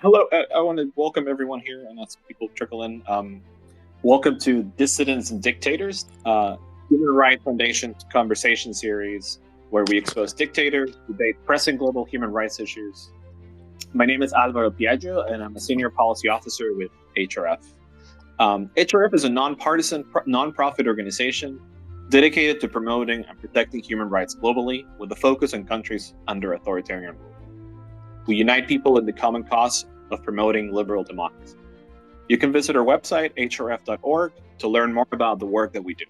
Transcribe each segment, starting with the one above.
Hello, I want to welcome everyone here, and as people trickle in, welcome to Dissidents and Dictators, Human Rights Foundation conversation series where we expose dictators, debate pressing global human rights issues. My name is Alvaro Piaggio, and I'm a senior policy officer with HRF. HRF is a nonpartisan, nonprofit organization dedicated to promoting and protecting human rights globally, with a focus on countries under authoritarian rule. We unite people in the common cause of promoting liberal democracy. You can visit our website, hrf.org, to learn more about the work that we do.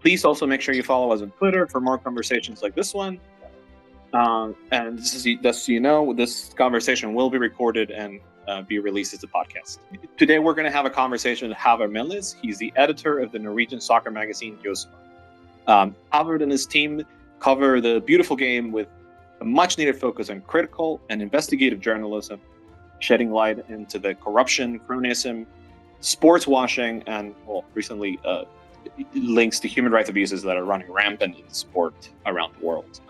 Please also make sure you follow us on Twitter for more conversations like this one. And just so you know, this conversation will be recorded and be released as a podcast. Today, we're going to have a conversation with Håvard Melnæs. He's the editor of the Norwegian soccer magazine Josimar. Håvard and his team cover the beautiful game with a much-needed focus on critical and investigative journalism, shedding light into the corruption, cronyism, sportswashing, and, well, recently links to human rights abuses that are running rampant in sport around the world.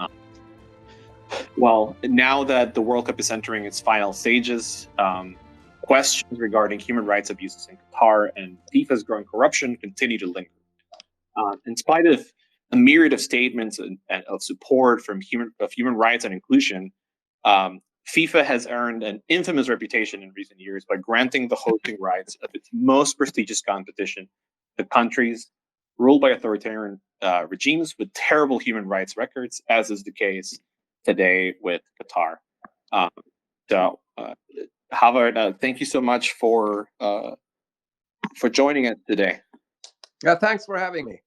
Well, now that the World Cup is entering its final stages, questions regarding human rights abuses in Qatar and FIFA's growing corruption continue to linger. In spite of a myriad of statements of support from human rights and inclusion, FIFA has earned an infamous reputation in recent years by granting the hosting rights of its most prestigious competition to countries ruled by authoritarian regimes with terrible human rights records, as is the case today with Qatar. Håvard, thank you so much for joining us today. Yeah, thanks for having me.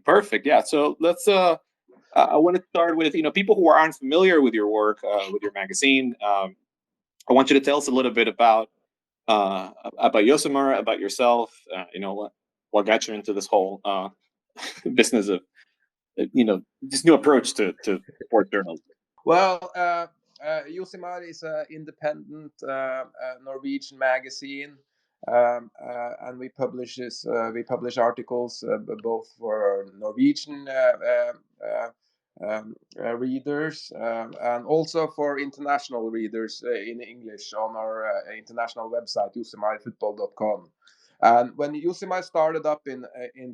Perfect. Yeah. So let's. I want to start with people who aren't familiar with your work, with your magazine. I want you to tell us a little bit about Josimar, about yourself. What got you into this whole business of this new approach to sports journalism. Well, Josimar is an independent Norwegian magazine. And we publish articles both for Norwegian readers and also for international readers in English on our international website, josimarfootball.com. And when Josimar started up in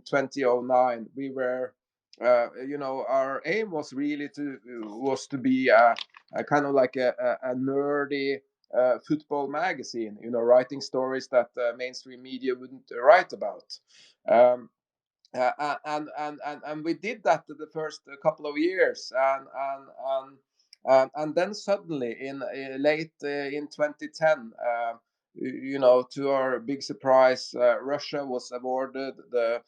2009, we were our aim was really to be a kind of like a nerdy football magazine, writing stories that mainstream media wouldn't write about. And we did that the first couple of years, and then suddenly in late in 2010, to our big surprise, Russia was awarded the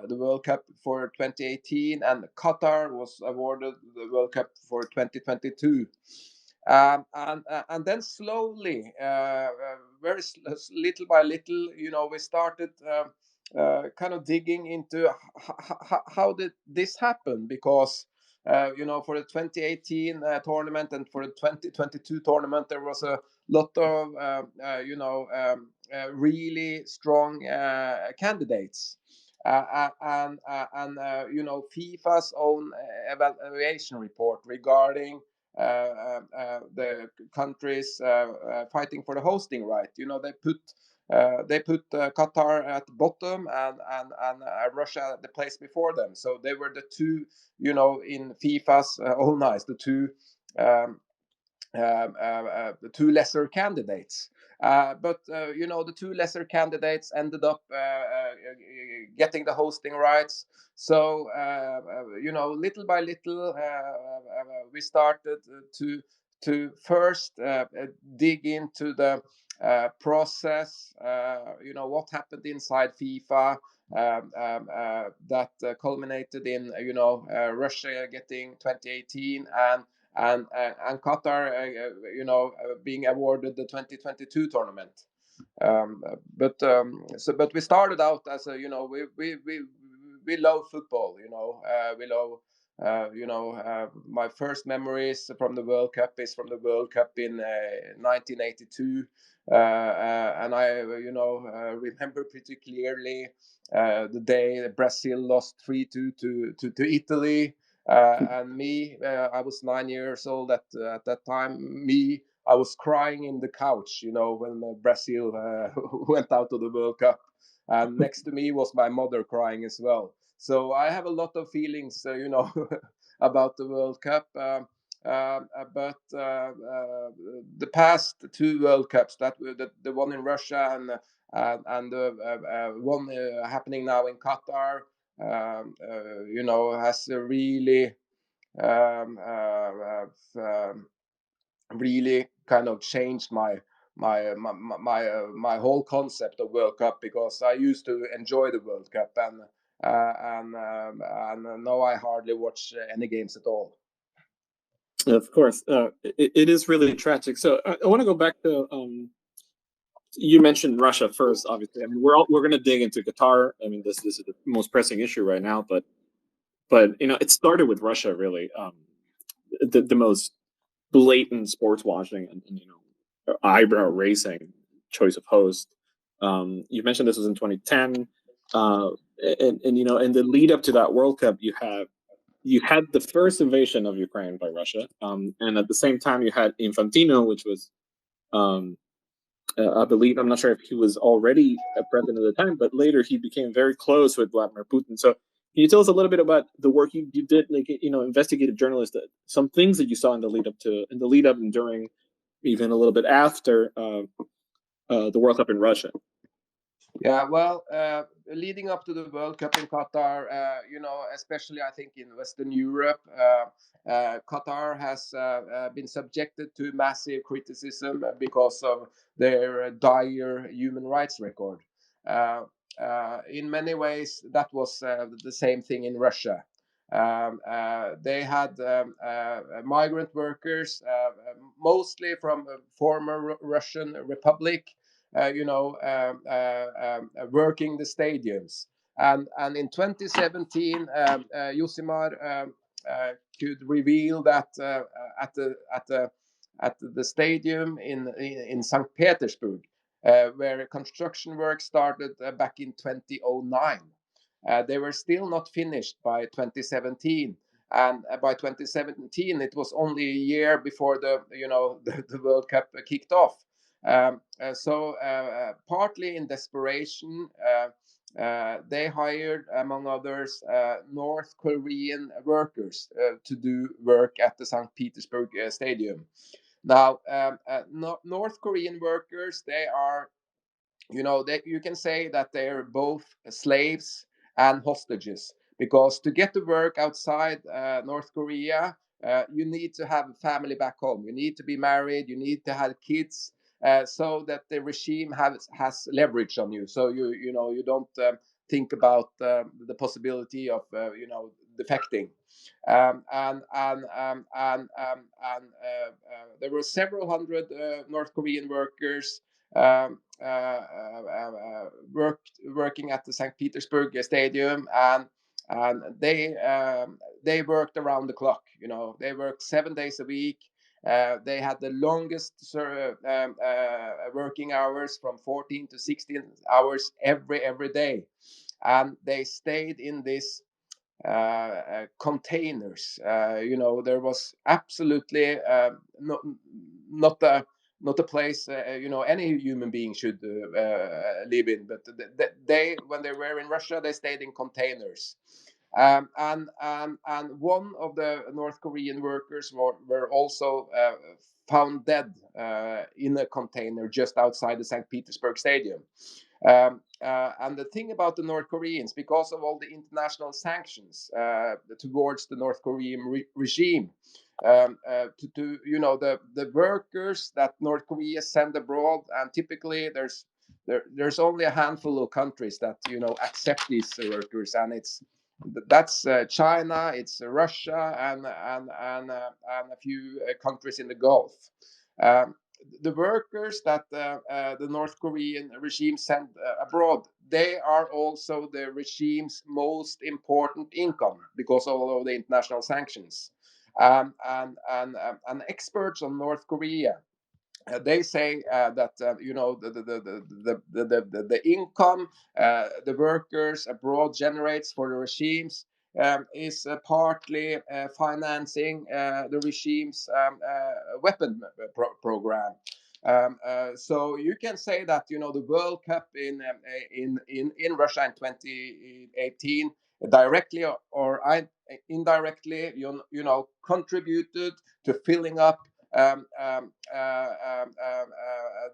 World Cup for 2018, and Qatar was awarded the World Cup for 2022. And then slowly, very little by little, we started kind of digging into how did this happen, because for the 2018 tournament and for the 2022 tournament, there was a lot of really strong candidates. And FIFA's own evaluation report regarding the countries fighting for the hosting right. They put Qatar at the bottom and Russia at the place before them. So they were the two, in FIFA's own eyes, the two lesser candidates. But the two lesser candidates ended up getting the hosting rights. So little by little, we started to first dig into the process. What happened inside FIFA that culminated in Russia getting 2018 and Qatar being awarded the 2022 tournament. But we started out as a we love football. We love. My first memories from the World Cup is from the World Cup in 1982, and I remember pretty clearly the day Brazil lost 3-2 to Italy. And me, I was 9 years old at that time. I was crying in the couch, when Brazil went out of the World Cup. And next to me was my mother crying as well. So I have a lot of feelings, about the World Cup. But the past two World Cups, that were the one in Russia and the one happening now in Qatar, has really really kind of changed my whole concept of World Cup, because I used to enjoy the World Cup, and now I hardly watch any games at all. Of course, it is really tragic. So I want to go back to you mentioned Russia first. Obviously, I mean we're going to dig into Qatar. I mean this is the most pressing issue right now, but it started with Russia really. The most blatant sports washing and eyebrow raising choice of host. You mentioned this was in 2010, and in the lead up to that World Cup, you had the first invasion of Ukraine by Russia, and at the same time you had Infantino, which was, I believe, I'm not sure if he was already a president at the time, but later he became very close with Vladimir Putin. So can you tell us a little bit about the work you did, like investigative journalist, some things that you saw in the lead up and during, even a little bit after the World Cup in Russia? Yeah, well, leading up to the World Cup in Qatar, especially I think in Western Europe, Qatar has been subjected to massive criticism because of their dire human rights record. In many ways, that was the same thing in Russia. They had migrant workers, mostly from former Russian Republic, working the stadiums. And in 2017, Josimar could reveal that at the stadium in St. Petersburg, where construction work started back in 2009. They were still not finished by 2017, and by 2017 it was only a year before the World Cup kicked off. So partly in desperation, they hired, among others, North Korean workers to do work at the St. Petersburg Stadium. Now, North Korean workers, they are, you can say that they are both slaves and hostages, because to get to work outside North Korea, you need to have a family back home. You need to be married. You need to have kids, so that the regime has leverage on you. So you don't think about the possibility of defecting. There were several hundred North Korean workers working at the St. Petersburg Stadium, and they worked around the clock. They worked 7 days a week. They had the longest working hours, from 14 to 16 hours every day, and they stayed in this containers. There was absolutely not a place any human being should live in. But they, when they were in Russia, they stayed in containers. And one of the North Korean workers were also found dead in a container just outside the St. Petersburg Stadium. And the thing about the North Koreans, because of all the international sanctions towards the North Korean regime, the workers that North Korea send abroad, and typically there's only a handful of countries that accept these workers, and that's China, it's Russia, and a few countries in the Gulf. The workers that the North Korean regime sent abroad, they are also the regime's most important income because of all of the international sanctions. And experts on North Korea, they say that the income the workers abroad generates for the regimes is partly financing the regime's weapon program. So you can say that the World Cup in Russia in 2018 directly or indirectly, contributed to filling up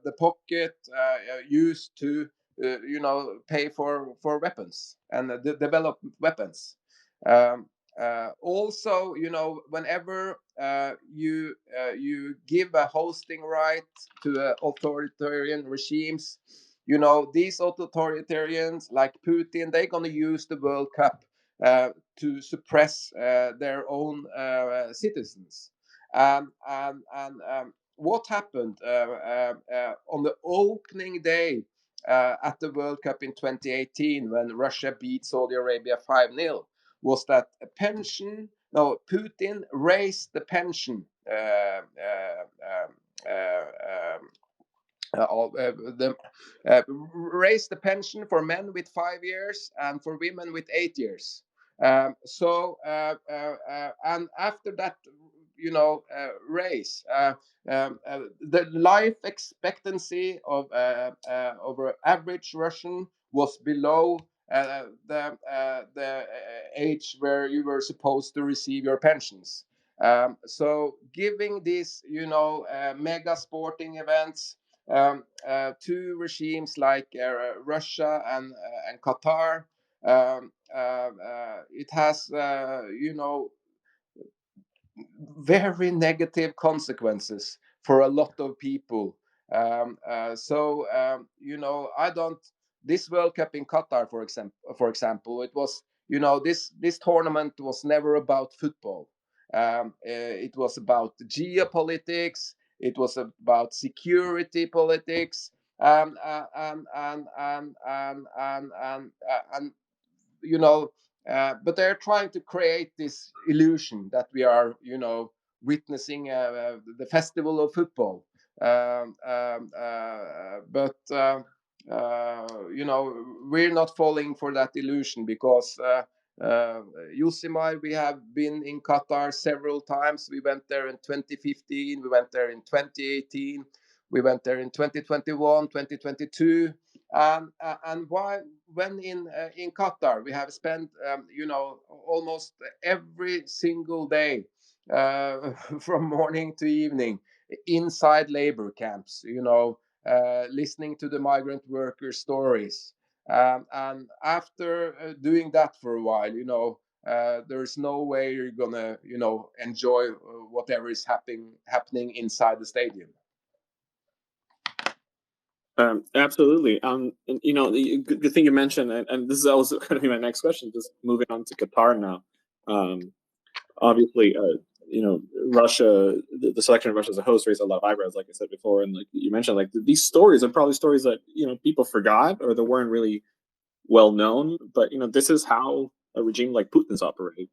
the pocket used to pay for weapons and develop weapons. Also, whenever you give a hosting right to authoritarian regimes, these authoritarians like Putin, they're going to use the World Cup to suppress their own citizens. And what happened on the opening day at the World Cup in 2018 when Russia beat Saudi Arabia 5-0 was that Putin raised the pension raised the pension for men with 5 years and for women with 8 years. And after that, raise, the life expectancy of an average Russian was below the age where you were supposed to receive your pensions. So giving these, mega sporting events to regimes like Russia and Qatar, it has, very negative consequences for a lot of people. I don't. This World Cup in Qatar, for example, it was, this tournament was never about football. It was about geopolitics. It was about security politics. And but they're trying to create this illusion that we are, witnessing the festival of football. But we're not falling for that illusion because Josimar, we have been in Qatar several times. We went there in 2015. We went there in 2018. We went there in 2021, 2022. And when in Qatar, we have spent almost every single day from morning to evening inside labor camps, listening to the migrant workers' stories. And after doing that for a while, there's no way you're gonna, enjoy whatever is happening inside the stadium. Absolutely. And good thing you mentioned, and this is also going to be my next question. Just moving on to Qatar now. Obviously, Russia, the selection of Russia as a host raised a lot of eyebrows, like I said before, and like you mentioned, like these stories are probably stories that people forgot or that weren't really well known. But this is how a regime like Putin's operates.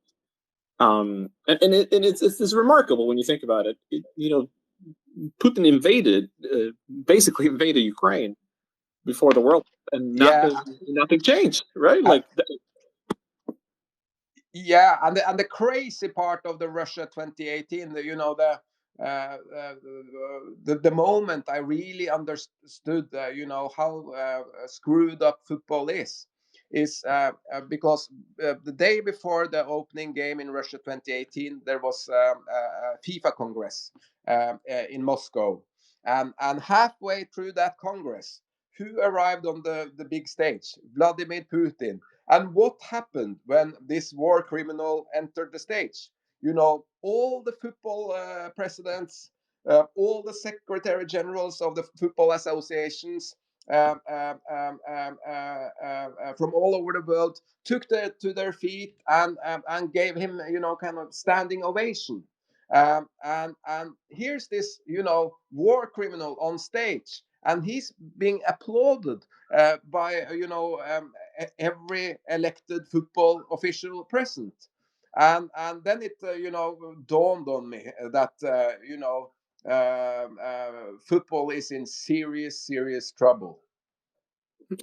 And it's remarkable when you think about it. Putin basically invaded Ukraine before the World Cup, and nothing changed, right? And the crazy part of the Russia 2018, the moment I really understood, how screwed up football is because the day before the opening game in Russia 2018, there was a FIFA Congress in Moscow, and halfway through that Congress, who arrived on the big stage? Vladimir Putin. And what happened when this war criminal entered the stage? All the football presidents, all the secretary generals of the football associations from all over the world took to their feet and gave him, kind of standing ovation. And here's this, war criminal on stage, and he's being applauded by, every elected football official present. And then it, dawned on me that, football is in serious trouble.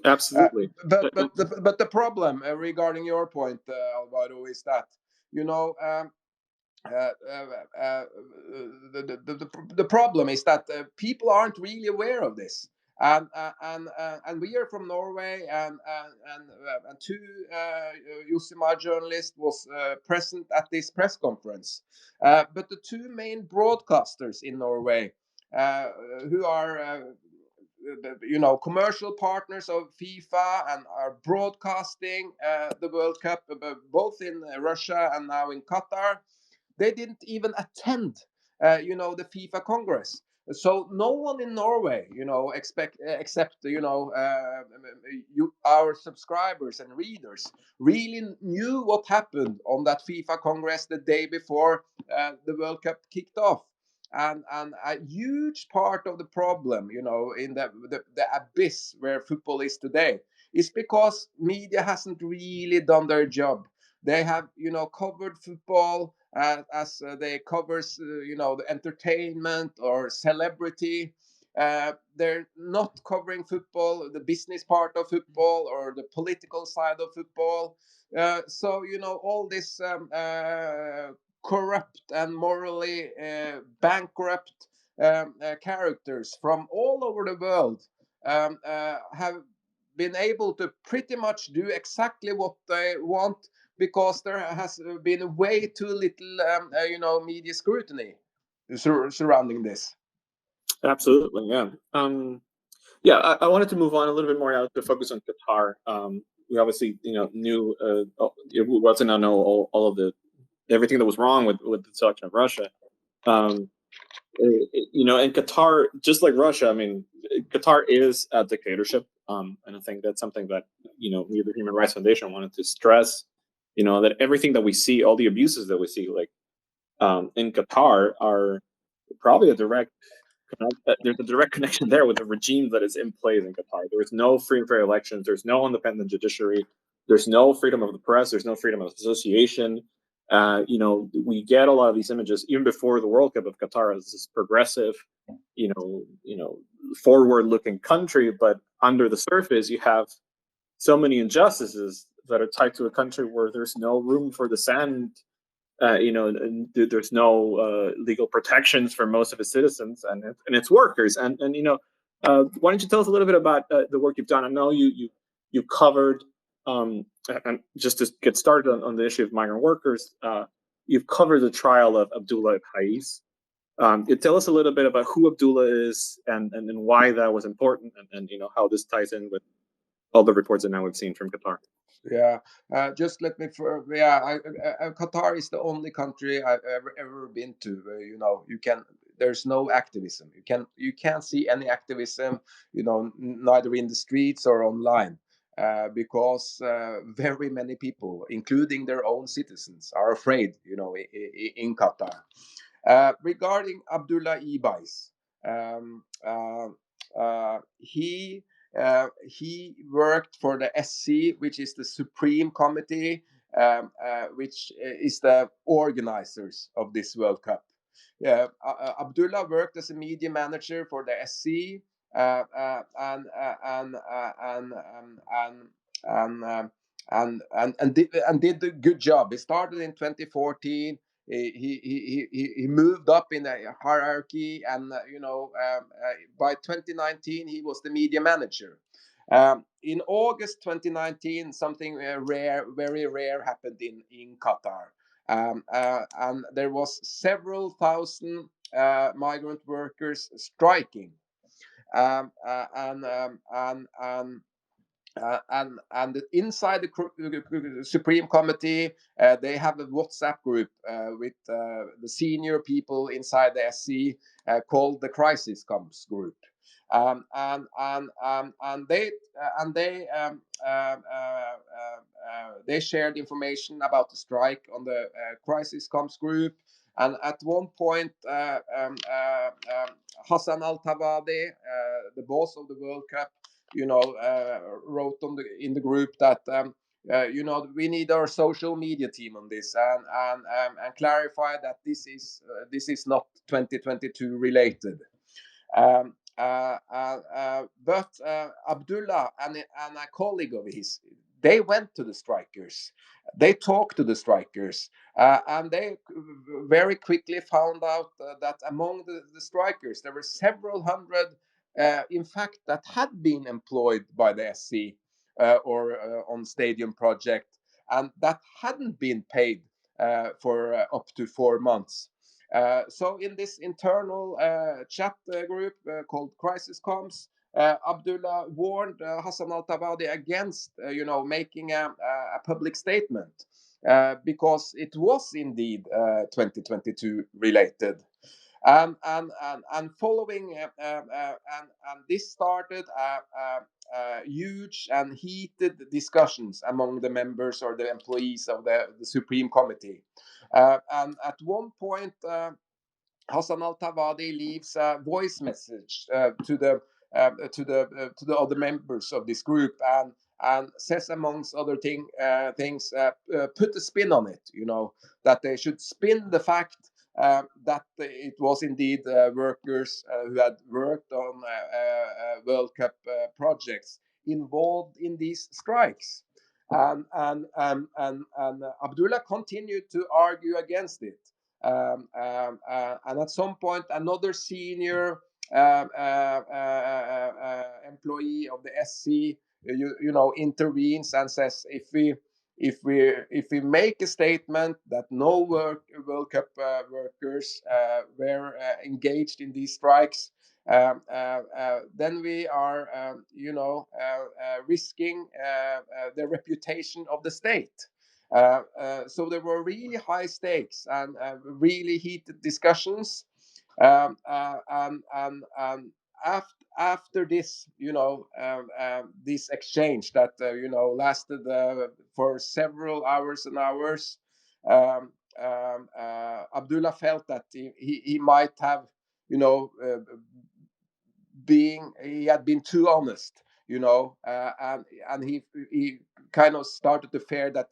Absolutely. But the problem regarding your point, Alvaro, is that you know. Uh, uh, uh, the problem is that people aren't really aware of this, and we are from Norway, and two Josimar journalists was present at this press conference, but the two main broadcasters in Norway, who are commercial partners of FIFA and are broadcasting the World Cup, both in Russia and now in Qatar, they didn't even attend, the FIFA Congress. So no one in Norway, except our subscribers and readers, really knew what happened on that FIFA Congress the day before the World Cup kicked off. And a huge part of the problem, in the abyss where football is today, is because media hasn't really done their job. They have, covered football as they covers, the entertainment or celebrity. They're not covering football, the business part of football or the political side of football. So, all this corrupt and morally bankrupt characters from all over the world have been able to pretty much do exactly what they want, because there has been way too little, media scrutiny surrounding this. Absolutely, yeah. Yeah, I wanted to move on a little bit more now to focus on Qatar. We obviously, knew we got to now know all of the everything that was wrong with the selection of Russia. And Qatar, just like Russia, I mean, Qatar is a dictatorship, and I think that's something that we, the Human Rights Foundation, wanted to stress. That everything that we see, all the abuses that we see, like in Qatar, are probably there's a direct connection there with the regime that is in place in Qatar. There is no free and fair elections. There's no independent judiciary. There's no freedom of the press. There's no freedom of association. We get a lot of these images even before the World Cup of Qatar as this progressive, forward-looking country, but under the surface, you have so many injustices that are tied to a country where there's no room for dissent. There's no legal protections for most of its citizens and its workers. And why don't you tell us a little bit about the work you've done? I know you covered, and just to get started on the issue of migrant workers, you've covered the trial of Abdullah Ibis. You tell us a little bit about who Abdullah is and why that was important, and how this ties in with all the reports that now we've seen from Qatar. Yeah, just let me. Qatar is the only country I've ever been to where you can. There's no activism. You can't see any activism. Neither in the streets or online, because very many people, including their own citizens, are afraid. In Qatar. Regarding Abdullah Ibis, he worked for the SC, which is the Supreme Committee, which is the organizers of this World Cup. Abdullah worked as a media manager for the SC, and did a good job. He started in 2014. He moved up in the hierarchy, and by 2019 he was the media manager. In August 2019, something very rare happened in Qatar, and there was several thousand migrant workers striking, and inside the Supreme Committee, they have a WhatsApp group with the senior people inside the SC called the Crisis Comms Group, and they shared information about the strike on the Crisis Comms Group. And at one point, Hassan Al-Tawadi, the boss of the World Cup, wrote in the group that we need our social media team on this, and clarify that this is not 2022 related. But but Abdullah and a colleague of his, they went to the strikers. They talked to the strikers, and they very quickly found out that among the strikers, there were several hundred, in fact, that had been employed by the SC or on stadium project, and that hadn't been paid for up to 4 months. So in this internal chat group called Crisis Comms, Abdullah warned Hassan al-Tabadi against, making a public statement because it was indeed 2022 related. And following and this started huge and heated discussions among the members or the employees of the Supreme Committee. And at one point, Hassan al-Tabadi leaves a voice message to the other members of this group, and says, amongst other things, put a spin on it. That they should spin the fact that it was indeed workers who had worked on World Cup projects involved in these strikes. And Abdullah continued to argue against it. And at some point, another senior employee of the SC, intervenes and says, if we make a statement that no World Cup workers were engaged in these strikes, then we are, risking the reputation of the state. So there were really high stakes and really heated discussions. And after this, this exchange that lasted for several hours and hours, Abdullah felt that he might have, he had been too honest, and he kind of started to fear that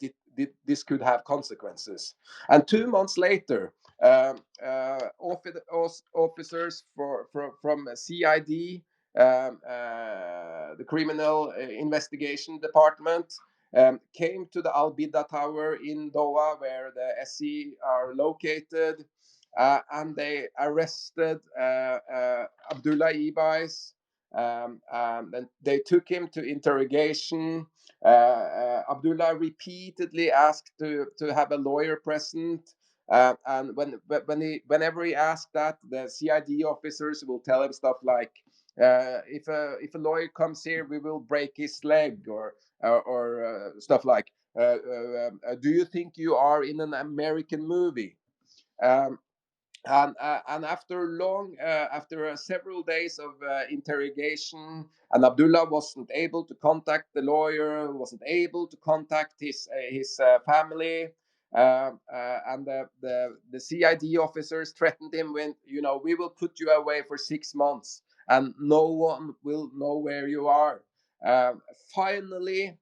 this could have consequences. And 2 months later, officers from CID, the Criminal Investigation Department, came to the Al Bida Tower in Doha, where the SC are located, and they arrested Abdullah Ibis. And they took him to interrogation. Abdullah repeatedly asked to have a lawyer present. And whenever he asked that, the CID officers will tell him stuff like, if a lawyer comes here, we will break his leg, or stuff like, do you think you are in an American movie? And after several days of interrogation, and Abdullah wasn't able to contact the lawyer, wasn't able to contact his family, and the CID officers threatened him with, we will put you away for 6 months, and no one will know where you are. Finally,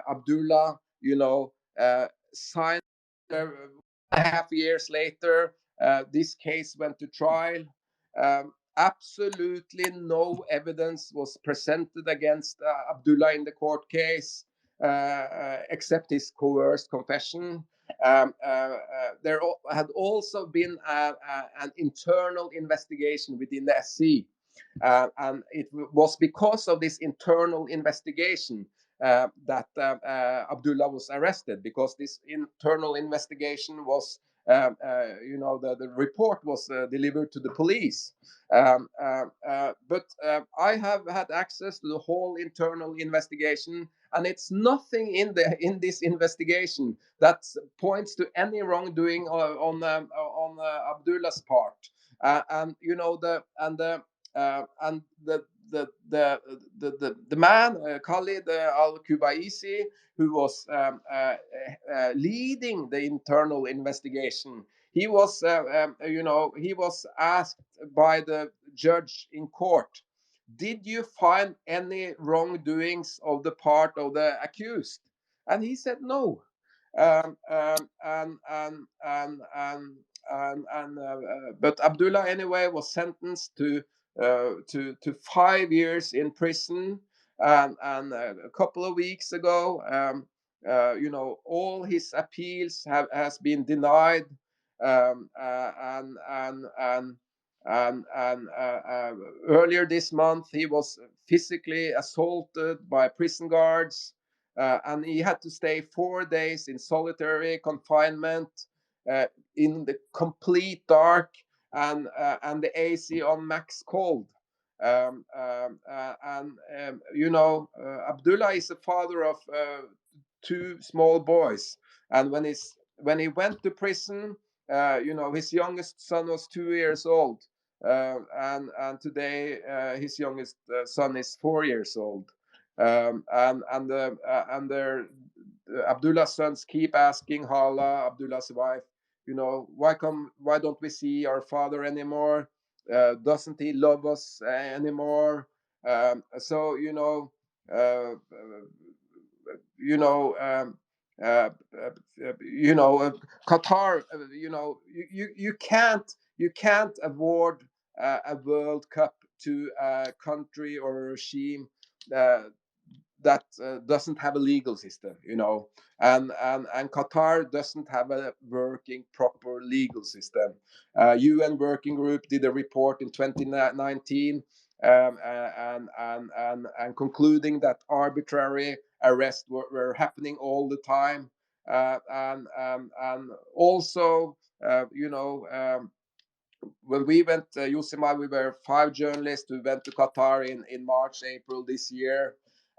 Abdullah, signed. 1.5 years later, this case went to trial. Absolutely no evidence was presented against Abdullah in the court case, except his coerced confession. There had also been an internal investigation within the SC. And it was because of this internal investigation that Abdullah was arrested, because this internal investigation was, the report was delivered to the police. But I have had access to the whole internal investigation, and it's nothing in this investigation that points to any wrongdoing on Abdullah's part. And the man, Khalid al-Kubaisi, who was leading the internal investigation, he was he was asked by the judge in court, did you find any wrongdoings of the part of the accused? And he said no. And But Abdullah anyway was sentenced to 5 years in prison, and a couple of weeks ago, all his appeals has been denied, and earlier this month he was physically assaulted by prison guards, and he had to stay 4 days in solitary confinement, uh, in the complete dark, and the AC on max cold. Abdullah is the father of 2 small boys, and when he went to prison, his youngest son was 2 years old, and today his youngest son is 4 years old, and their Abdullah's sons keep asking Hala, Abdullah's wife, why don't we see our father anymore? Doesn't he love us anymore? So uh, you know, uh, Qatar. You can't award a World Cup to a country or a regime that doesn't have a legal system, and Qatar doesn't have a working proper legal system. UN working group did a report in 2019, and concluding that arbitrary arrests were happening all the time, and also, when we went, Josimar, we were 5 journalists who went to Qatar in March, April this year.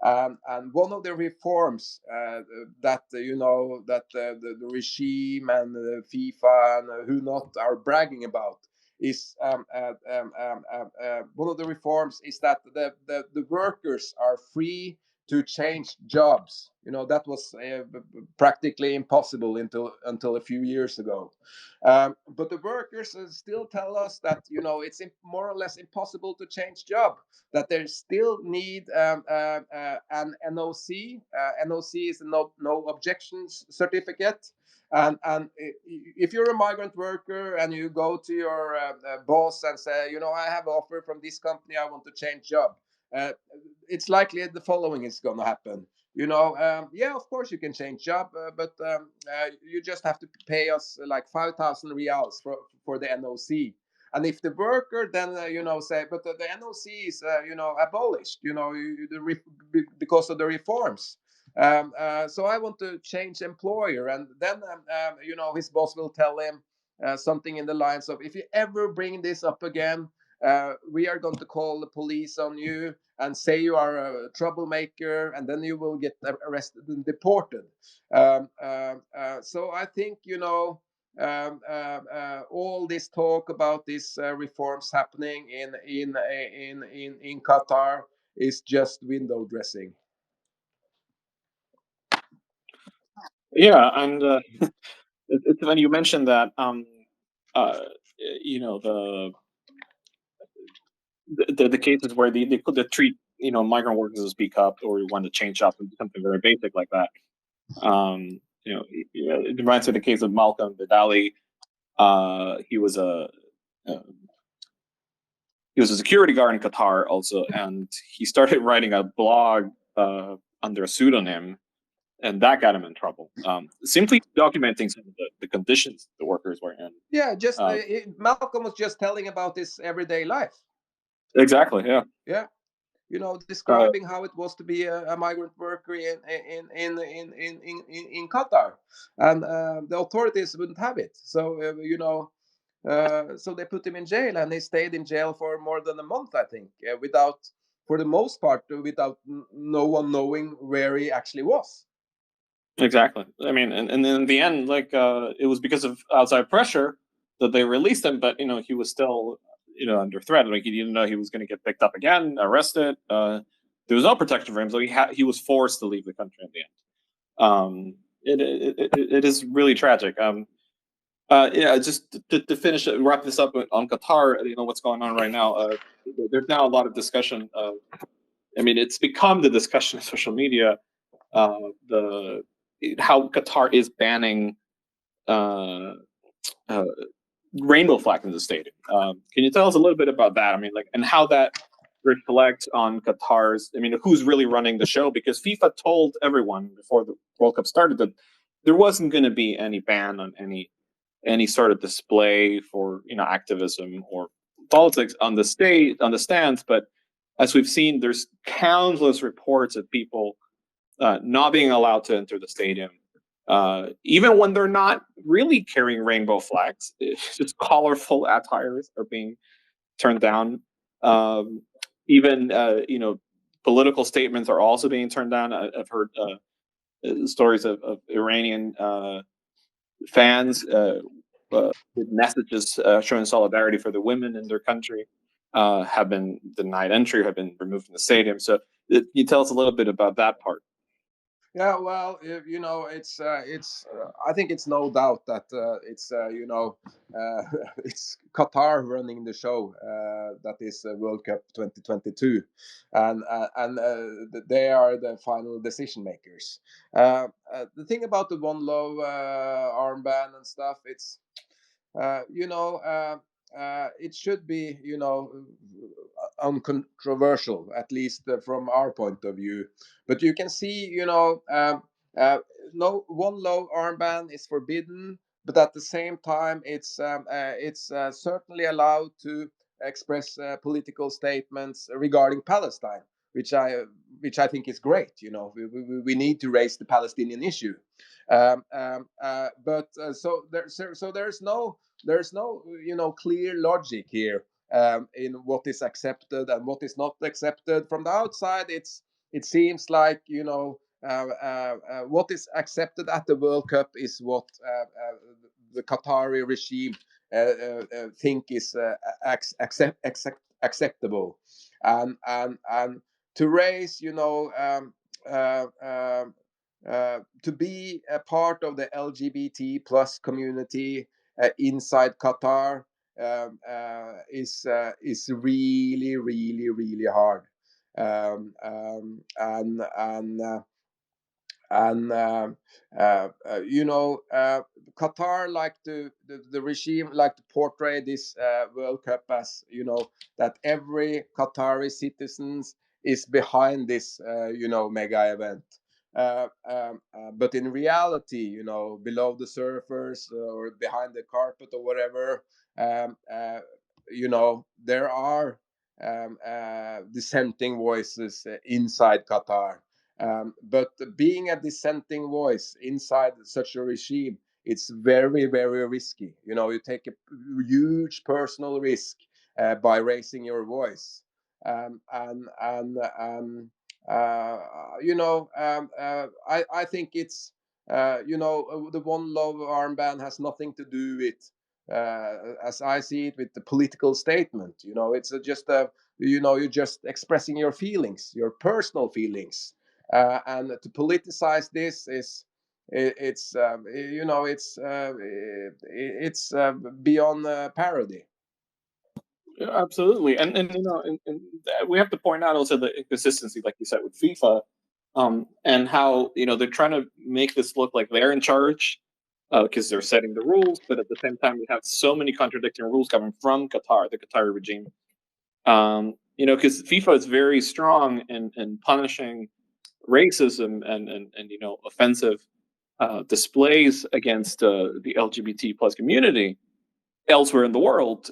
And one of the reforms that the regime and FIFA and who not are bragging about is one of the reforms is that the workers are free to change jobs. That was practically impossible until a few years ago. But the workers still tell us that it's more or less impossible to change job. That they still need an NOC. NOC is a no objections certificate. And if you're a migrant worker and you go to your boss and say, I have an offer from this company, I want to change job. It's likely the following is going to happen. Yeah, of course you can change job, but you just have to pay us like 5,000 reals for the NOC. And if the worker then say, but the NOC is abolished, because of the reforms. So I want to change employer, and then his boss will tell him something in the lines of, if you ever bring this up again, we are going to call the police on you and say you are a troublemaker, and then you will get arrested and deported. So I think all this talk about these reforms happening in Qatar is just window dressing. Yeah, and it's when you mentioned that, the cases where they could treat migrant workers as speak up or want to change up into something very basic like that. It reminds me of the case of Malcolm Vidali. He was a security guard in Qatar also, and he started writing a blog under a pseudonym, and that got him in trouble. Simply documenting some of the conditions the workers were in. Yeah, just Malcolm was just telling about his everyday life. Exactly. Yeah. Yeah. Describing how it was to be a migrant worker in Qatar, and the authorities wouldn't have it. So so they put him in jail, and he stayed in jail for more than a month, I think, for the most part, without no one knowing where he actually was. Exactly. I mean, and in the end, it was because of outside pressure that they released him, but he was still under threat. Like, he didn't know he was going to get picked up again, arrested. There was no protection for him, so he was forced to leave the country in the end. It is really tragic. Just to finish, wrap this up on Qatar. What's going on right now. There's now a lot of discussion. It's become the discussion of social media. How Qatar is banning rainbow flag in the stadium. Can you tell us a little bit about that? I mean, like, and how that reflects on Qatar's. I mean, who's really running the show? Because FIFA told everyone before the World Cup started that there wasn't going to be any ban on any sort of display for activism or politics on the stands. But as we've seen, there's countless reports of people not being allowed to enter the stadium, even when they're not really carrying rainbow flags. It's just colorful attires are being turned down. Even political statements are also being turned down. I've heard stories of Iranian fans with messages showing solidarity for the women in their country have been denied entry, have been removed from the stadium. So, can you tell us a little bit about that part? Yeah, well, it's I think it's no doubt that it's it's Qatar running the show. That is World Cup 2022, and they are the final decision makers. The thing about the one love armband and stuff, it's uh, you know. Uh, it should be, uncontroversial, at least from our point of view. But you can see, uh, no one love armband is forbidden, but at the same time, it's certainly allowed to express political statements regarding Palestine, which I think is great. We need to raise the Palestinian issue. But so there's no clear logic here in what is accepted and what is not accepted. From the outside, it seems like what is accepted at the World Cup is what the Qatari regime think is acceptable, and to raise to be a part of the LGBT plus community inside Qatar is really, really, really hard. And Qatar like the regime like to portray this World Cup as that every Qatari citizens is behind this mega event. But in reality, below the surface or behind the carpet or whatever, there are dissenting voices inside Qatar. But being a dissenting voice inside such a regime, it's very, very risky. You take a huge personal risk by raising your voice. Uh, I think it's the one love armband has nothing to do with, as I see it, with the political statement. It's just you're just expressing your feelings, your personal feelings, and to politicize this is it's beyond parody. Yeah, absolutely, and we have to point out also the inconsistency, like you said, with FIFA, and how they're trying to make this look like they're in charge because they're setting the rules, but at the same time we have so many contradicting rules coming from Qatar, the Qatari regime. Because FIFA is very strong in punishing racism and offensive displays against the LGBT plus community elsewhere in the world.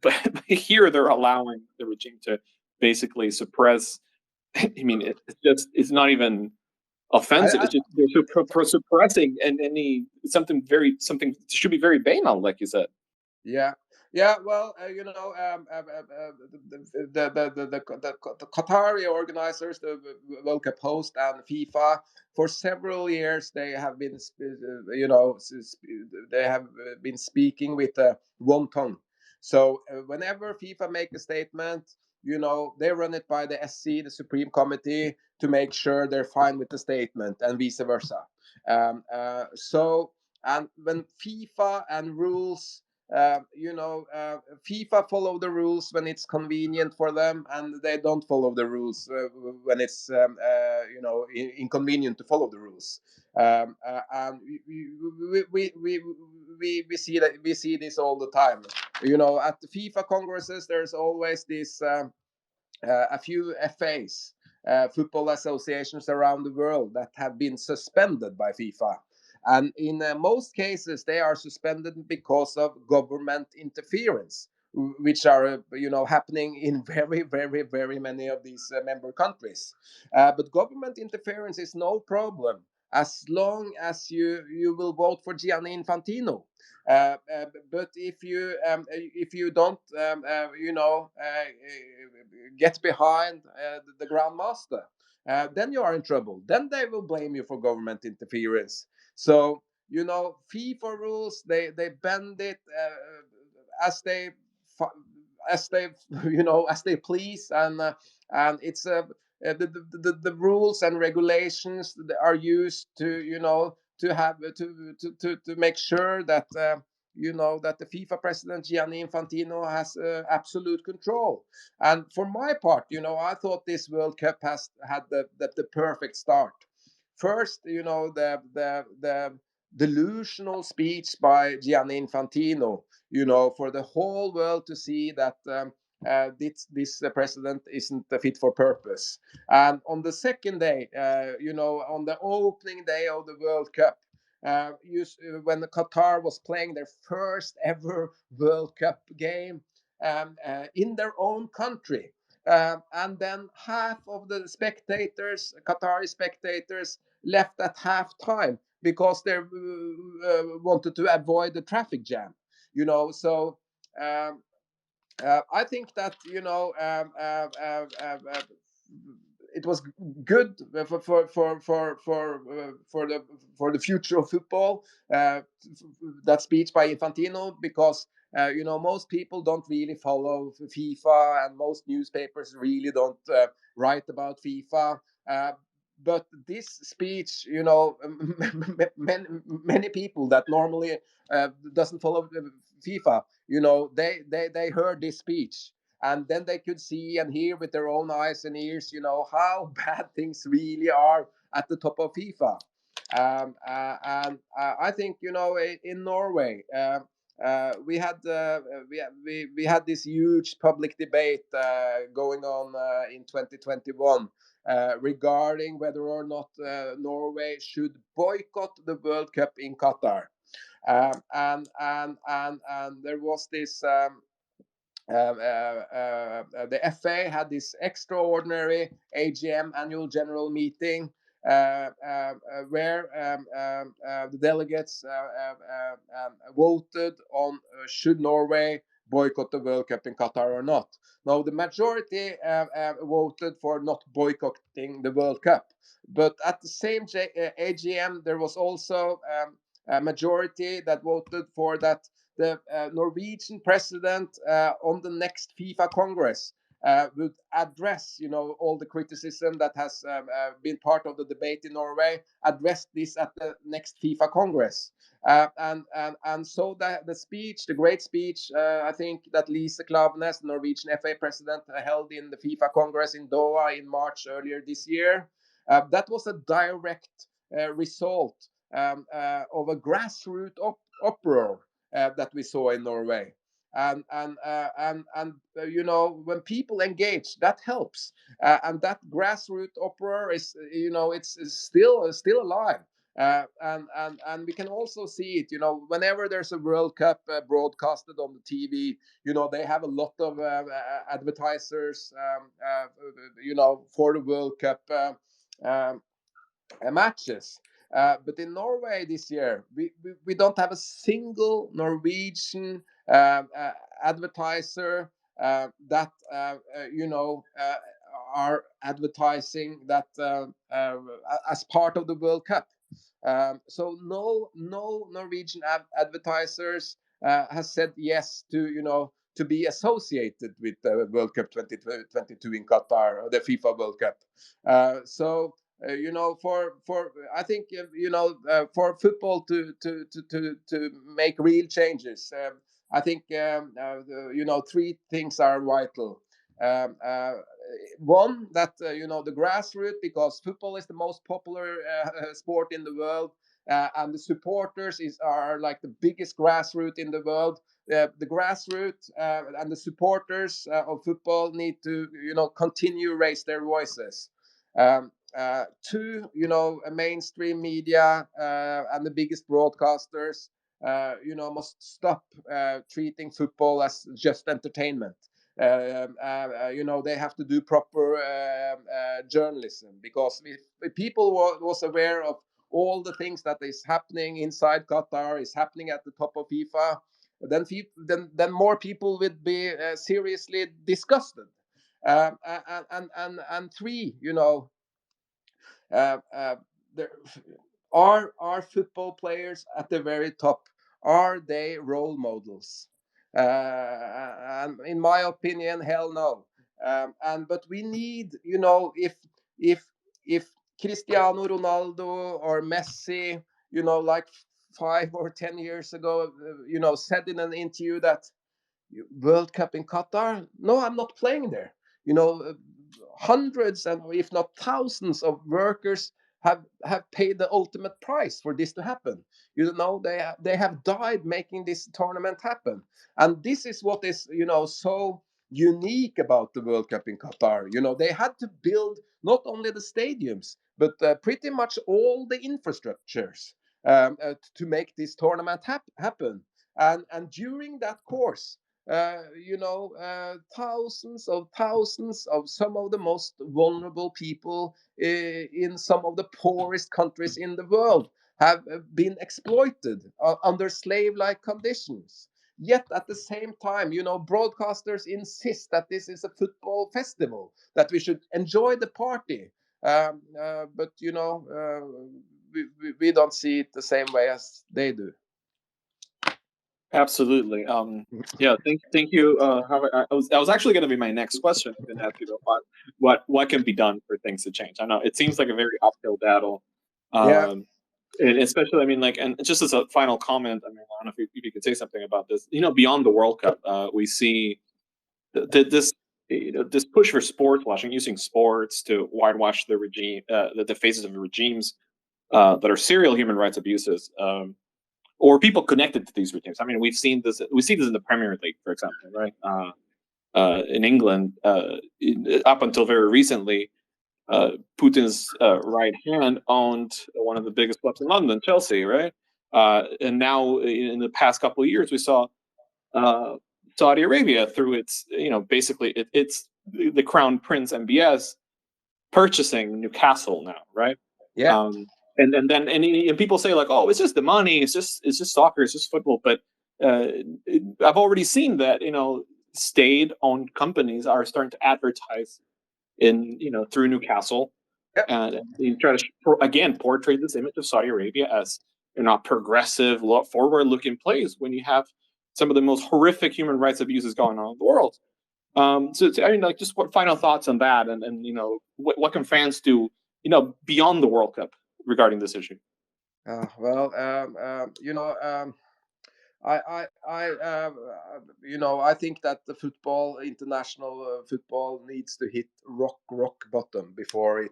But here they're allowing the regime to basically suppress. I mean, it's not even I, offensive. I It's just they're suppressing and something should be very banal, like you said. Yeah, yeah. Well, the Qatari organizers, the World Cup host, and FIFA, for several years they have been, they have been speaking with one tongue. So whenever FIFA make a statement, they run it by the SC, the Supreme Committee, to make sure they're fine with the statement, and vice versa. So, and when FIFA and rules FIFA follow the rules when it's convenient for them, and they don't follow the rules when it's inconvenient to follow the rules. And we see this all the time. At the FIFA congresses, there's always this a few FAs, football associations around the world, that have been suspended by FIFA. And in most cases, they are suspended because of government interference, which are happening in very, very, very many of these member countries. But government interference is no problem as long as you will vote for Gianni Infantino. But if you don't get behind the grandmaster, then you are in trouble. Then they will blame you for government interference. So FIFA rules, they bend it as they as they as they please, and it's the rules and regulations that are used to to have to make sure that that the FIFA president Gianni Infantino has absolute control. And for my part, I thought this World Cup has had the perfect start. First, the delusional speech by Gianni Infantino, for the whole world to see that this president isn't fit for purpose. And on the second day, on the opening day of the World Cup, when Qatar was playing their first ever World Cup game in their own country. And then half of the spectators, Qatari spectators, left at half time because they wanted to avoid the traffic jam. So um, I think that it was good for the future of football. That speech by Infantino, because most people don't really follow FIFA, and most newspapers really don't write about FIFA. But this speech, many people that normally doesn't follow FIFA, they heard this speech, and then they could see and hear with their own eyes and ears, how bad things really are at the top of FIFA. And I think, in Norway, we had this huge public debate going on in 2021 regarding whether or not Norway should boycott the World Cup in Qatar. And there was this the FA had this extraordinary AGM, annual general meeting, where the delegates voted on should Norway boycott the World Cup in Qatar or not. Now, the majority voted for not boycotting the World Cup, but at the same AGM, there was also a majority that voted for that the Norwegian president on the next FIFA Congress would address, all the criticism that has been part of the debate in Norway, address this at the next FIFA Congress. And so the speech, the great speech, I think that Lise Klaveness, the Norwegian FA president, held in the FIFA Congress in Doha in March earlier this year, that was a direct result of a grassroots uproar that we saw in Norway. And when people engage, that helps, and that grassroots uproar is, it's still alive. And we can also see it, whenever there's a World Cup broadcasted on the TV, they have a lot of advertisers, for the World Cup matches. But in Norway this year, we don't have a single Norwegian advertiser that are advertising that as part of the World Cup. So no Norwegian advertisers has said yes to be associated with the World Cup 2022 in Qatar, the FIFA World Cup. So for I think for football to make real changes, I think three things are vital. One, that the grassroots, because football is the most popular sport in the world. and the supporters are like the biggest grassroots in the world. The grassroots and the supporters of football need to, continue raise their voices. Two, mainstream media and the biggest broadcasters, must stop treating football as just entertainment. They have to do proper journalism, because if people was aware of all the things that is happening inside Qatar, is happening at the top of FIFA, then more people would be seriously disgusted. And three, uh, uh, there are football players at the very top, are they role models? And in my opinion, hell no. But we need, if if Cristiano Ronaldo or Messi, like 5 or 10 years ago, said in an interview that World Cup in Qatar, no, I'm not playing there. You know, uh, Hundreds and if not thousands of workers have paid the ultimate price for this to happen. They have died making this tournament happen, and this is what is so unique about the World Cup in Qatar. They had to build not only the stadiums but pretty much all the infrastructures to make this tournament happen. And during that course, thousands of some of the most vulnerable people in some of the poorest countries in the world have been exploited under slave-like conditions. Yet at the same time, broadcasters insist that this is a football festival, that we should enjoy the party. But we don't see it the same way as they do. Absolutely. Yeah. Thank you. Howard. I was actually going to be my next question. I was going to ask you about what can be done for things to change. I know it seems like a very uphill battle. Yeah, And especially, I mean, like, and just as a final comment, I mean, I don't know if you could say something about this. Beyond the World Cup, we see this this push for sports washing, using sports to whitewash the regime, the faces of regimes that are serial human rights abuses. Or people connected to these regimes. I mean, we see this in the Premier League, for example, right? In England, up until very recently, Putin's right hand owned one of the biggest clubs in London, Chelsea, right? And now, in the past couple of years, we saw uh, Saudi Arabia, through its, basically it's the Crown Prince MBS, purchasing Newcastle now, right? yeah. Um, and people say, like, oh, it's just the money, it's just soccer, it's just football. But uh, I've already seen that state-owned companies are starting to advertise through Newcastle, Yep. and you try to again portray this image of Saudi Arabia as not progressive, forward-looking place when you have some of the most horrific human rights abuses going on in the world. So I mean, like, just what final thoughts on that, and what can fans do, beyond the World Cup regarding this issue? Well, I think that the international football needs to hit rock bottom before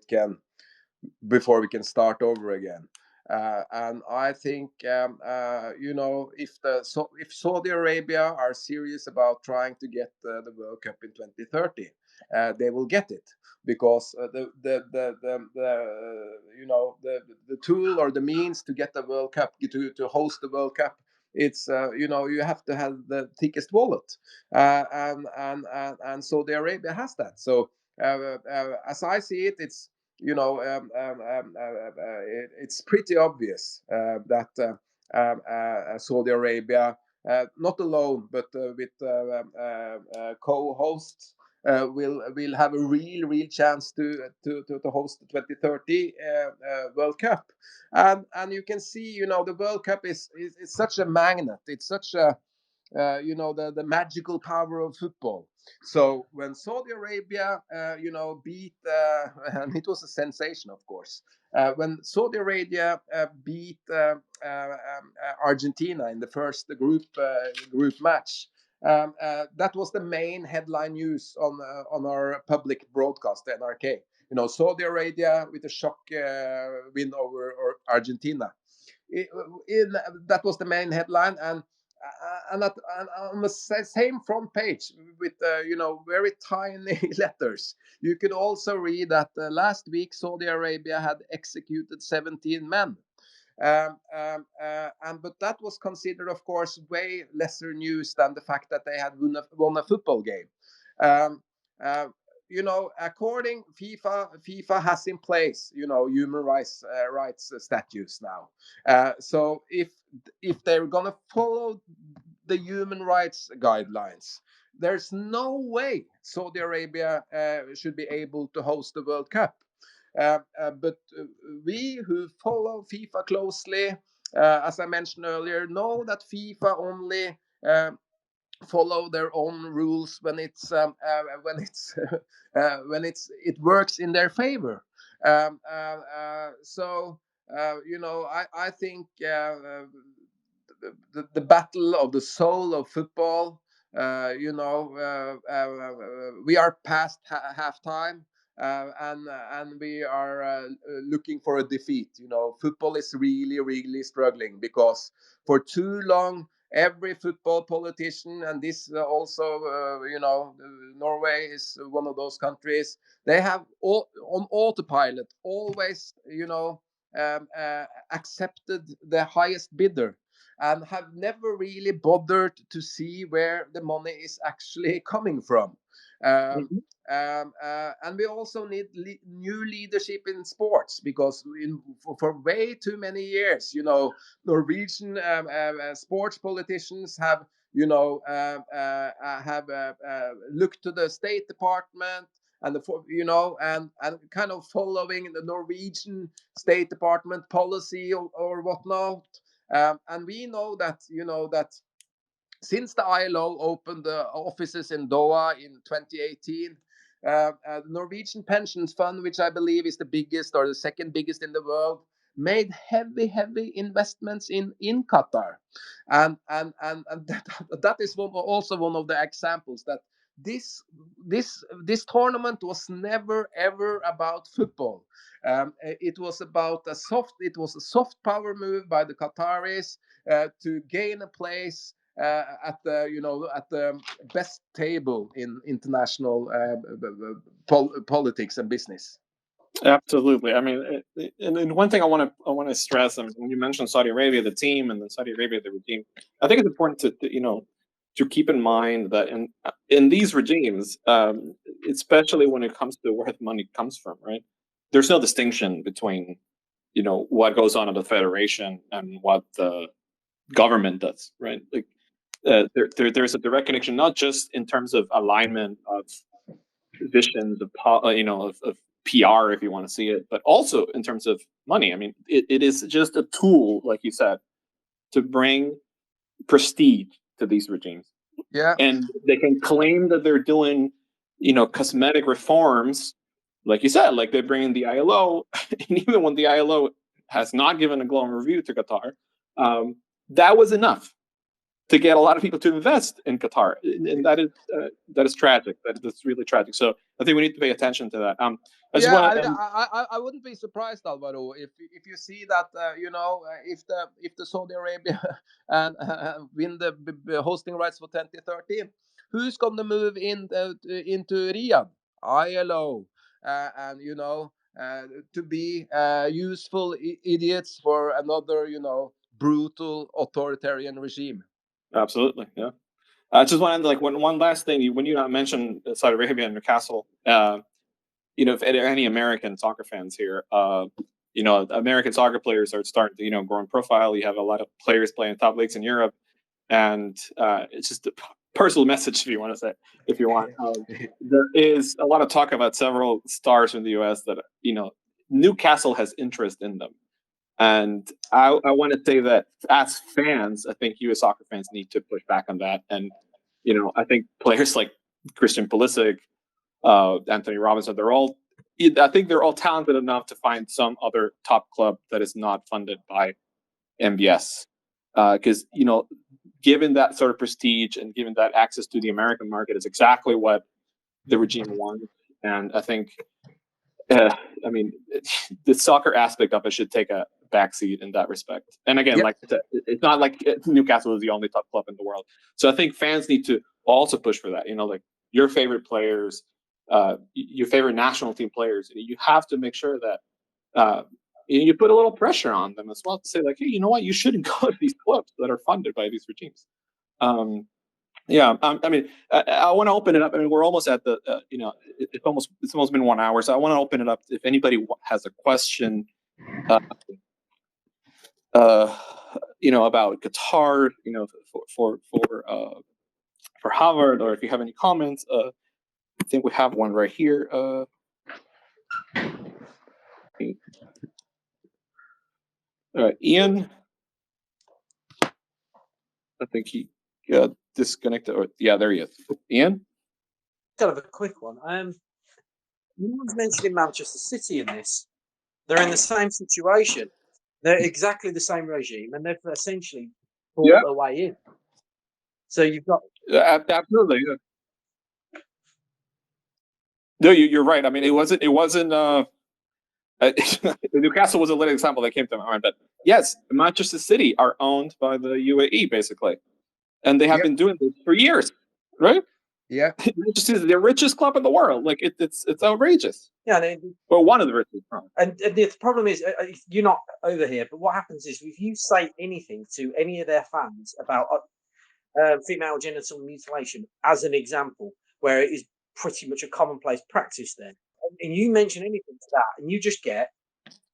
we can start over again. And I think, if Saudi Arabia are serious about trying to get the World Cup in 2030, they will get it, because the tool or the means to get the World Cup, to host the World Cup, it's you have to have the thickest wallet, and Saudi Arabia has that. So as I see it, it's it's pretty obvious that Saudi Arabia, not alone, but with co-hosts, will have a real chance to host the 2030 World Cup. And you can see, the World Cup is such a magnet. It's such a the magical power of football. So when Saudi Arabia, beat, and it was a sensation, of course, when Saudi Arabia beat Argentina in the first group match. That was the main headline news on our public broadcast, NRK. Saudi Arabia with a shock win over Argentina. that was the main headline, and on the same front page with very tiny letters, you could also read that last week Saudi Arabia had executed 17 men. But that was considered, of course, way lesser news than the fact that they had won a football game. According FIFA has in place, human rights statutes now. So if they're gonna follow the human rights guidelines, there's no way Saudi Arabia should be able to host the World Cup. But we who follow FIFA closely, as I mentioned earlier, know that FIFA only follow their own rules when it works in their favor. I think the battle of the soul of football. We are past halftime. And we are looking for a defeat. Football is really, really struggling because for too long, every football politician, and this also, Norway is one of those countries. They have on autopilot always, accepted the highest bidder, and have never really bothered to see where the money is actually coming from. And we also need new leadership in sports, because for way too many years, Norwegian sports politicians have looked to the State Department and and kind of following the Norwegian State Department policy or whatnot. And we know that since the ILO opened the offices in Doha in 2018, the Norwegian Pensions Fund, which I believe is the biggest or the second biggest in the world, made heavy investments in Qatar, and that is also one of the examples that this tournament was never ever about football. It was a soft power move by the Qataris to gain a place at the best table in international politics and business. Absolutely. I mean, and one thing I want to stress, when you mentioned Saudi Arabia, the team, and then Saudi Arabia, the regime, I think it's important to keep in mind that in these regimes, especially when it comes to where the money comes from, right? There's no distinction between what goes on in the federation and what the government does, right? Like there's a direct connection, not just in terms of alignment of visions of PR, if you want to see it, but also in terms of money. I mean, it is just a tool, like you said, to bring prestige to these regimes. Yeah. And they can claim that they're doing, cosmetic reforms, like you said, like they bring in the ILO, and even when the ILO has not given a glowing review to Qatar, that was enough to get a lot of people to invest in Qatar, and that is tragic. That's really tragic. So I think we need to pay attention to that. I wouldn't be surprised, Alvaro, if you see that if the Saudi Arabia and win the hosting rights for 2013, who's going to move into Riyadh? ILO, and to be useful idiots for another brutal authoritarian regime. Absolutely, yeah. I just wanted to one last thing. When you not mentioned Saudi Arabia and Newcastle, if any American soccer fans here, American soccer players are starting to grow in profile. You have a lot of players playing top leagues in Europe, and it's just a personal message if you want. There is a lot of talk about several stars from the U.S. that Newcastle has interest in them. And I want to say that as fans, I think U.S. soccer fans need to push back on that. And, I think players like Christian Pulisic, Anthony Robinson, I think they're all talented enough to find some other top club that is not funded by MBS. Because, given that sort of prestige and given that access to the American market is exactly what the regime wants. And I think, the soccer aspect of it should take a backseat in that respect. And again, Yeah. like it's not like Newcastle is the only top club in the world. So I think fans need to also push for that. You know, like your favorite players, your favorite national team players, you have to make sure that you put a little pressure on them as well to say like, hey, you know what, you shouldn't go to these clubs that are funded by these regimes. I mean, I want to open it up. I mean, we're almost at the, you know, it's almost been 1 hour. So I want to open it up. If anybody has a question, you know, about Qatar, you know, for Håvard, or if you have any comments, I think we have one right here. Ian, I think he got disconnected. Or yeah, there he is. Ian, kind of a quick one. No one's mentioning Manchester City in this. They're in the same situation. They're exactly the same regime, and they've essentially bought their way in. So you've got absolutely. No, you're right. I mean, it wasn't. Newcastle was a little example that came to my mind, but yes, Manchester City are owned by the UAE basically, and they have been doing this for years, right? Yeah, Manchester is the richest club in the world. Like it's outrageous. Yeah, well, one of the richest. And the problem is, you're not over here, but what happens is if you say anything to any of their fans about female genital mutilation, as an example, where it is pretty much a commonplace practice, then, and you mention anything to that, and you just get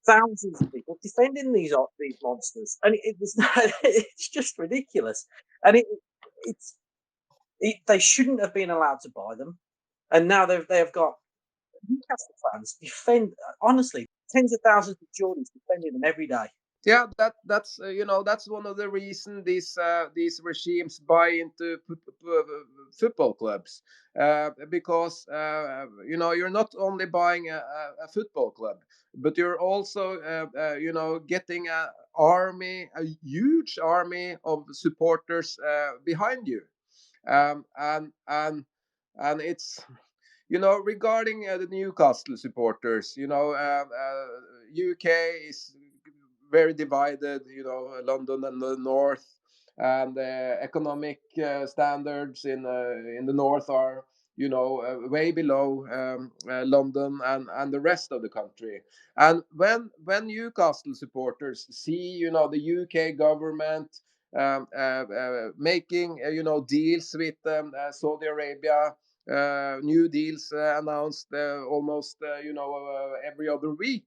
thousands of people defending these monsters, and it's just ridiculous, and they shouldn't have been allowed to buy them, and now they have got Newcastle fans defend, honestly, tens of thousands of Geordies defending them every day. Yeah, that's you know, that's one of the reasons these regimes buy into football clubs, because you know, you're not only buying a football club, but you're also you know, getting a huge army of supporters behind you, and it's, you know, regarding the Newcastle supporters, you know, UK is very divided, you know, London and the north, and economic standards in the north are, you know, way below London and the rest of the country. And when Newcastle supporters see, you know, the UK government making you know, deals with Saudi Arabia, new deals announced almost you know, every other week.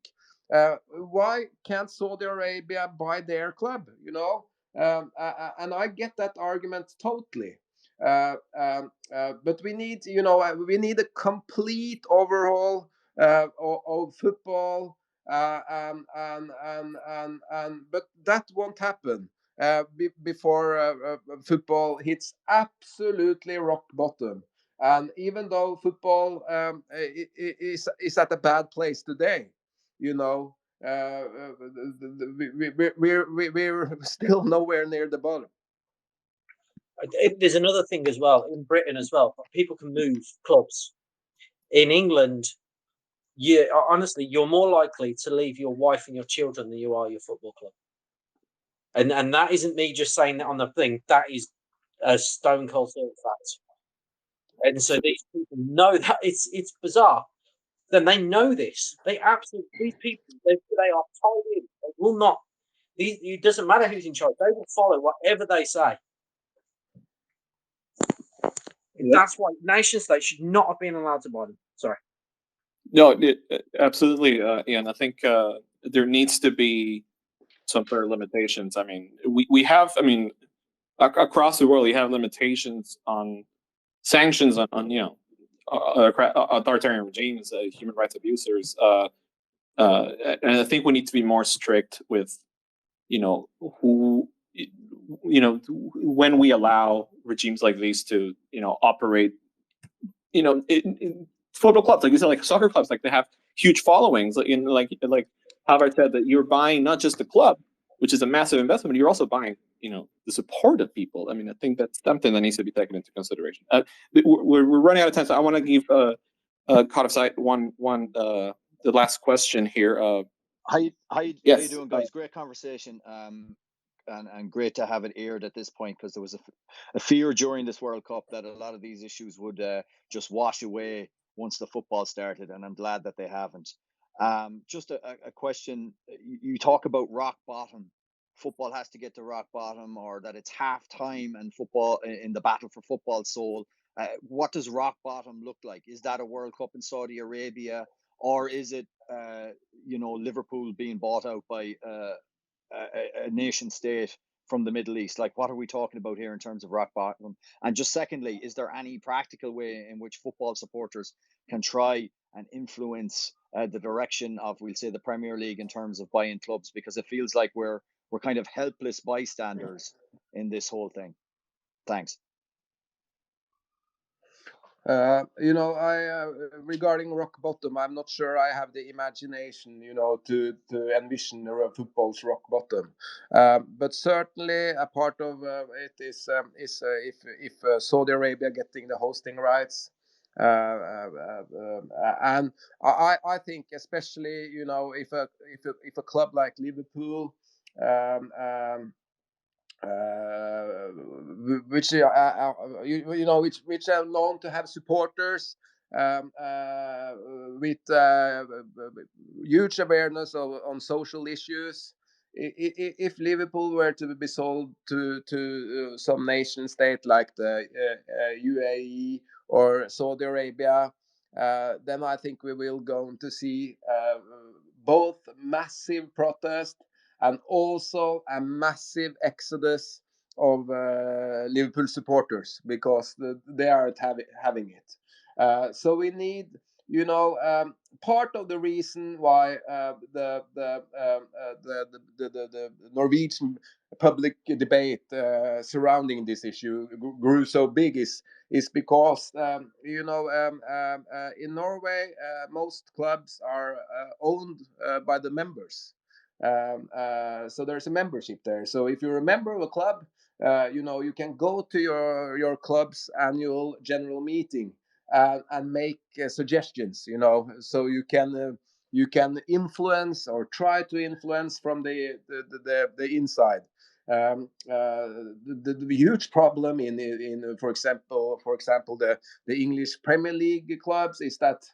Why can't Saudi Arabia buy their club? You know, and I get that argument totally. But we need, you know, we need a complete overhaul of football, but that won't happen before football hits absolutely rock bottom. And even though football is at a bad place today, you know, we're still nowhere near the bottom. There's another thing as well in Britain as well. People can move clubs. In England, honestly, you're more likely to leave your wife and your children than you are your football club. And that isn't me just saying that on the thing. That is a stone cold fact. And so these people know that it's bizarre. Then they know this. They absolutely, these people, they are tied in. They will not. It doesn't matter who's in charge. They will follow whatever they say. Yeah. That's why nation states should not have been allowed to buy them. Sorry. No, absolutely, Ian. I think there needs to be some sort of limitations. I mean, we have. I mean, across the world, we have limitations on sanctions on you know, authoritarian regimes, human rights abusers, and I think we need to be more strict with, you know, who, you know, when we allow regimes like these to, you know, operate, you know, in football clubs, like you said, like soccer clubs, like they have huge followings. In like Håvard said, that you're buying not just the club, which is a massive investment, but you're also buying, you know, the support of people. I mean, I think that's something that needs to be taken into consideration. We're running out of time, so I want to give caught of sight the last question here. How you Yes. doing, guys? Great conversation. And great to have it aired at this point, because there was a fear during this World Cup that a lot of these issues would just wash away once the football started, and I'm glad that they haven't. Just a question. You talk about rock bottom. Football has to get to rock bottom, or that it's half time and football in the battle for football soul. What does rock bottom look like? Is that a World Cup in Saudi Arabia, or is it Liverpool being bought out by a nation state from the Middle East? Like, what are we talking about here in terms of rock bottom? And just secondly, is there any practical way in which football supporters can try and influence the direction of, we'll say, the Premier League in terms of buying clubs? Because it feels like we're kind of helpless bystanders in this whole thing. Thanks. Regarding rock bottom, I'm not sure I have the imagination, to envision football's rock bottom. But certainly a part of it is if Saudi Arabia getting the hosting rights, and I think especially if a club like Liverpool. Which which are known to have supporters with huge awareness on social issues. If Liverpool were to be sold to some nation state like the UAE or Saudi Arabia, then I think we will going to see both massive protest and also a massive exodus of Liverpool supporters, because they aren't having it. So we need, part of the reason why the Norwegian public debate surrounding this issue grew so big is because in Norway most clubs are owned by the members. So there's a membership there. So if you're a member of a club, you can go to your club's annual general meeting and make suggestions. So you can influence or try to influence from the inside. The huge problem in for example the English Premier League clubs is that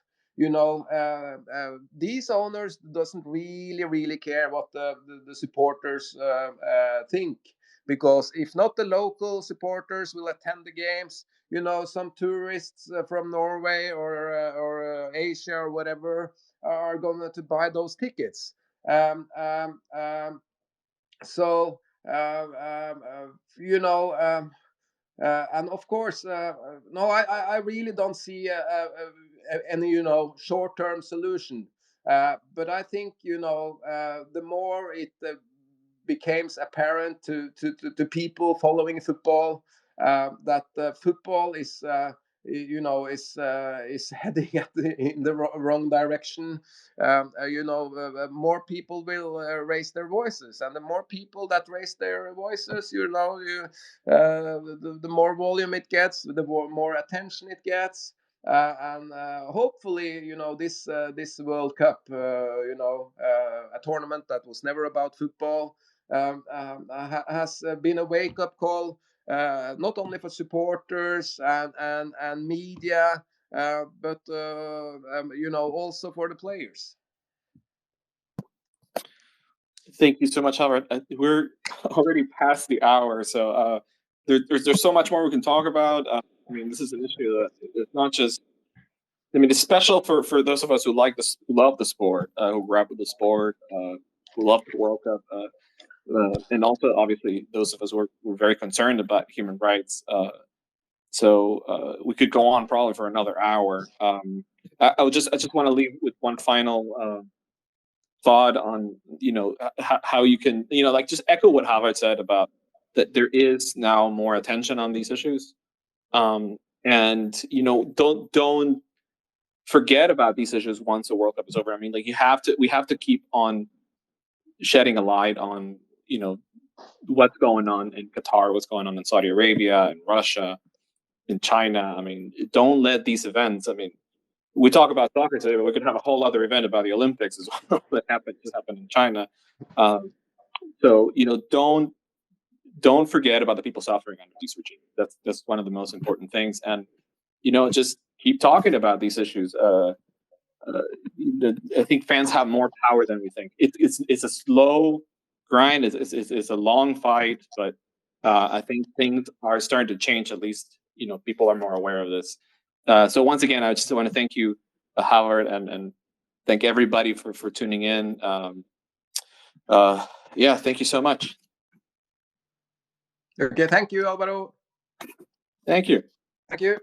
these owners doesn't really care what the supporters think, because if not the local supporters will attend the games, some tourists from Norway or Asia or whatever are going to buy those tickets. So and of course, no, I really don't see any short-term solution. But I think the more it becomes apparent to people following football that football is is heading in the wrong direction. More people will raise their voices, and the more people that raise their voices, the more volume it gets, the more attention it gets. And hopefully, this World Cup, a tournament that was never about football, has been a wake-up call, not only for supporters and media, but also for the players. Thank you so much, Howard. We're already past the hour, so there's so much more we can talk about. I mean, this is an issue that it's not just. I mean, it's special for those of us who love the sport, who grew up with the sport, who love the World Cup, and also obviously those of us who are very concerned about human rights. So we could go on probably for another hour. I just want to leave with one final thought on how you can like just echo what Håvard said about that there is now more attention on these issues, and don't forget about these issues once the World Cup is over. I mean, like we have to keep on shedding a light on what's going on in Qatar, what's going on in Saudi Arabia, in Russia, in China. I mean, don't let these events. I mean, we talk about soccer today, but we could have a whole other event about the Olympics as well that just happened in China. So don't forget about the people suffering under these regimes. That's one of the most important things, and just keep talking about these issues. I think fans have more power than we think. It's a slow grind. It's a long fight, but I think things are starting to change. At least people are more aware of this. So once again, I just want to thank you, Howard, and thank everybody for tuning in. Yeah, thank you so much. Okay, thank you, Alvaro. Thank you. Thank you.